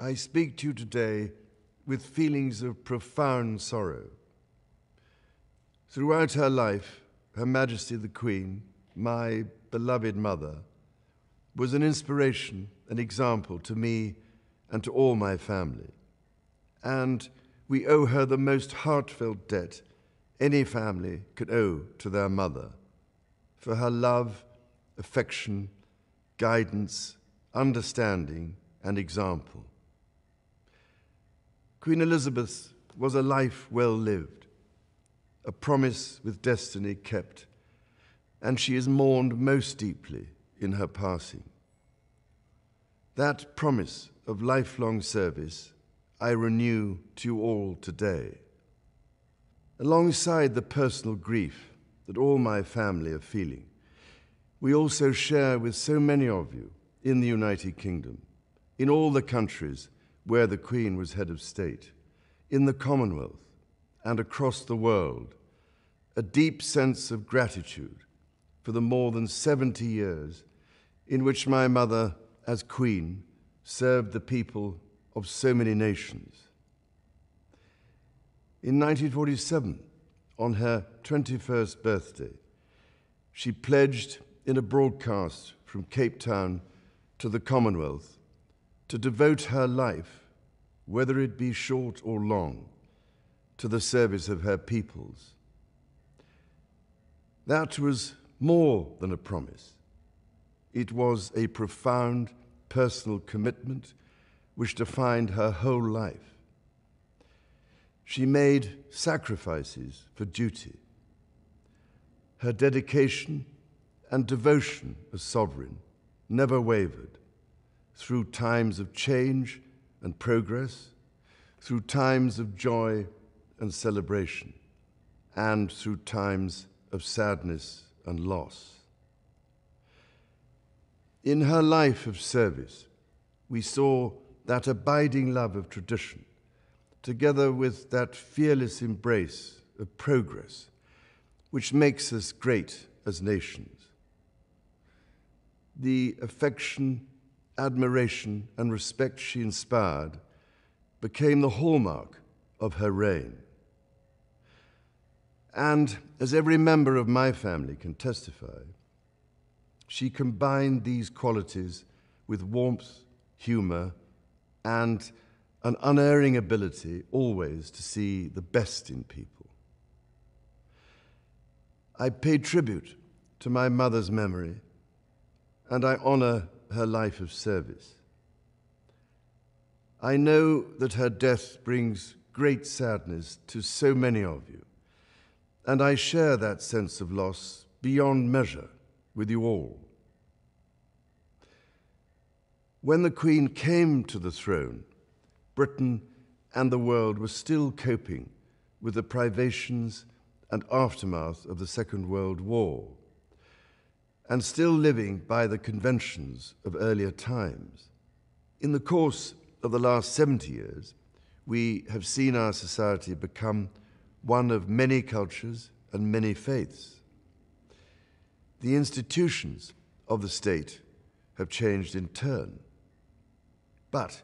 I speak to you today with feelings of profound sorrow. Throughout her life, Her Majesty the Queen, my beloved mother, was an inspiration, an example to me and to all my family. And we owe her the most heartfelt debt any family could owe to their mother, for her love, affection, guidance, understanding, and example. Queen Elizabeth was a life well lived, a promise with destiny kept, and she is mourned most deeply in her passing. That promise of lifelong service I renew to you all today. Alongside the personal grief that all my family are feeling, we also share with so many of you in the United Kingdom, in all the countries where the Queen was head of state, in the Commonwealth and across the world, a deep sense of gratitude for the more than 70 years in which my mother, as Queen, served the people of so many nations. In 1947, on her 21st birthday, she pledged in a broadcast from Cape Town to the Commonwealth to devote her life, whether it be short or long, to the service of her peoples. That was more than a promise. It was a profound personal commitment which defined her whole life. She made sacrifices for duty. Her dedication and devotion as sovereign never wavered through times of change and progress, through times of joy and celebration, and through times of sadness and loss. In her life of service, we saw that abiding love of tradition, together with that fearless embrace of progress, which makes us great as nations. The affection, admiration, and respect she inspired became the hallmark of her reign. And as every member of my family can testify, she combined these qualities with warmth, humor, and an unerring ability always to see the best in people. I pay tribute to my mother's memory, and I honor her life of service. I know that her death brings great sadness to so many of you, and I share that sense of loss beyond measure with you all. When the Queen came to the throne, Britain and the world were still coping with the privations and aftermath of the Second World War, and still living by the conventions of earlier times. In the course of the last 70 years, we have seen our society become one of many cultures and many faiths. The institutions of the state have changed in turn. But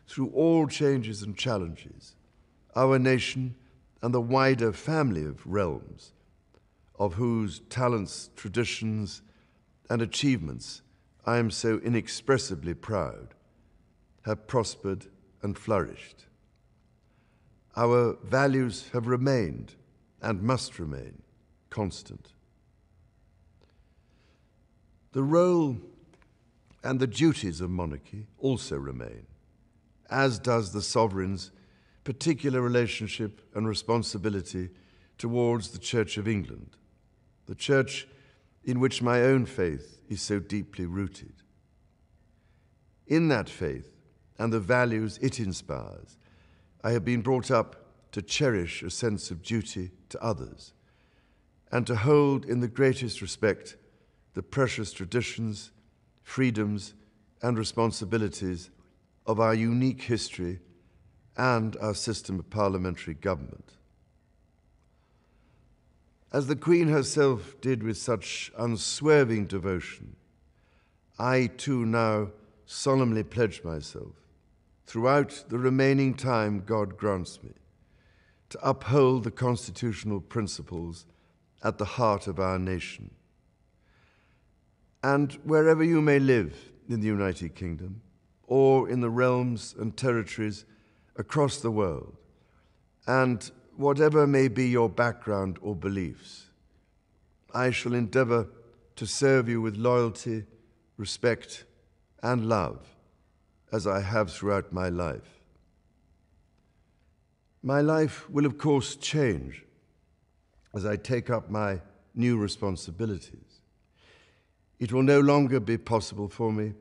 through all changes and challenges, our nation and the wider family of realms, of whose talents, traditions, and achievements I am so inexpressibly proud, have prospered and flourished. Our values have remained and must remain constant. The role and the duties of monarchy also remain, as does the sovereign's particular relationship and responsibility towards the Church of England, the church in which my own faith is so deeply rooted. In that faith and the values it inspires, I have been brought up to cherish a sense of duty to others and to hold in the greatest respect the precious traditions, freedoms, and responsibilities of our unique history and our system of parliamentary government. As the Queen herself did with such unswerving devotion, I too now solemnly pledge myself, throughout the remaining time God grants me, to uphold the constitutional principles at the heart of our nation. And wherever you may live in the United Kingdom, or in the realms and territories across the world, and whatever may be your background or beliefs, I shall endeavor to serve you with loyalty, respect, and love, as I have throughout my life. My life will, of course, change as I take up my new responsibilities. It will no longer be possible for me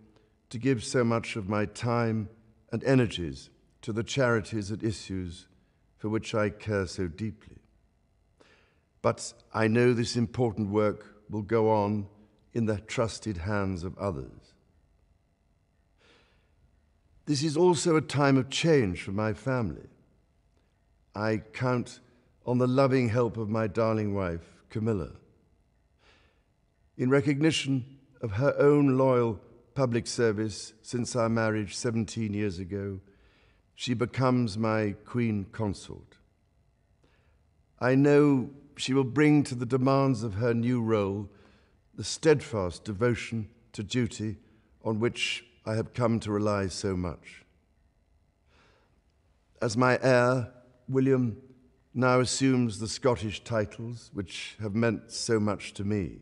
to give so much of my time and energies to the charities and issues for which I care so deeply. But I know this important work will go on in the trusted hands of others. This is also a time of change for my family. I count on the loving help of my darling wife, Camilla. In recognition of her own loyal public service since our marriage 17 years ago, she becomes my Queen Consort. I know she will bring to the demands of her new role the steadfast devotion to duty on which I have come to rely so much. As my heir, William now assumes the Scottish titles which have meant so much to me.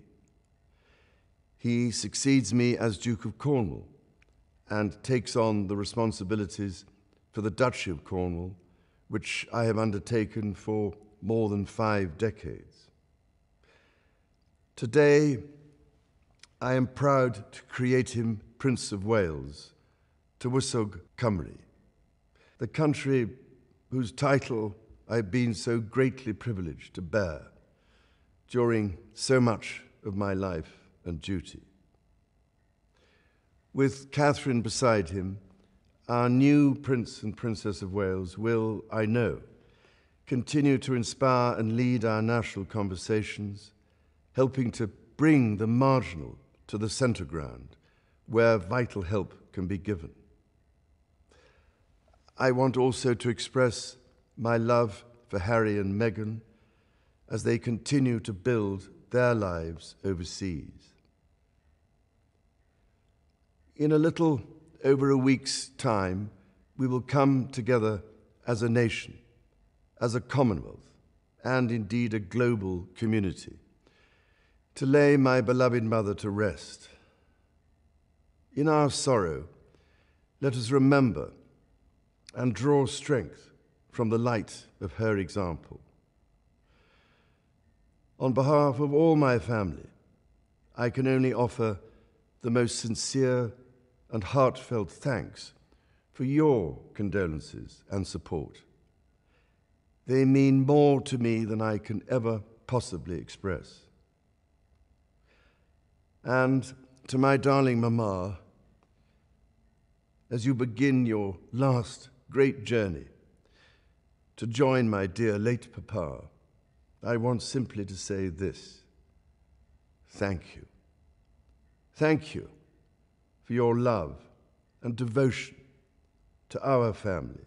He succeeds me as Duke of Cornwall and takes on the responsibilities for the Duchy of Cornwall, which I have undertaken for more than 5 decades. Today, I am proud to create him Prince of Wales, Tywysog Cymru, the country whose title I've been so greatly privileged to bear during so much of my life and duty. With Catherine beside him, our new Prince and Princess of Wales will, I know, continue to inspire and lead our national conversations, helping to bring the marginal to the centre ground, where vital help can be given. I want also to express my love for Harry and Meghan as they continue to build their lives overseas. In a little over a week's time, we will come together as a nation, as a Commonwealth, and indeed a global community, to lay my beloved mother to rest. In our sorrow, let us remember and draw strength from the light of her example. On behalf of all my family, I can only offer the most sincere and heartfelt thanks for your condolences and support. They mean more to me than I can ever possibly express. And to my darling Mama, as you begin your last great journey to join my dear late Papa, I want simply to say this: thank you. Thank you for your love and devotion to our family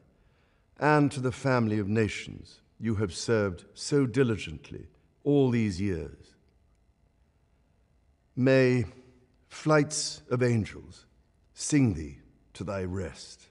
and to the family of nations you have served so diligently all these years. May flights of angels sing thee to thy rest.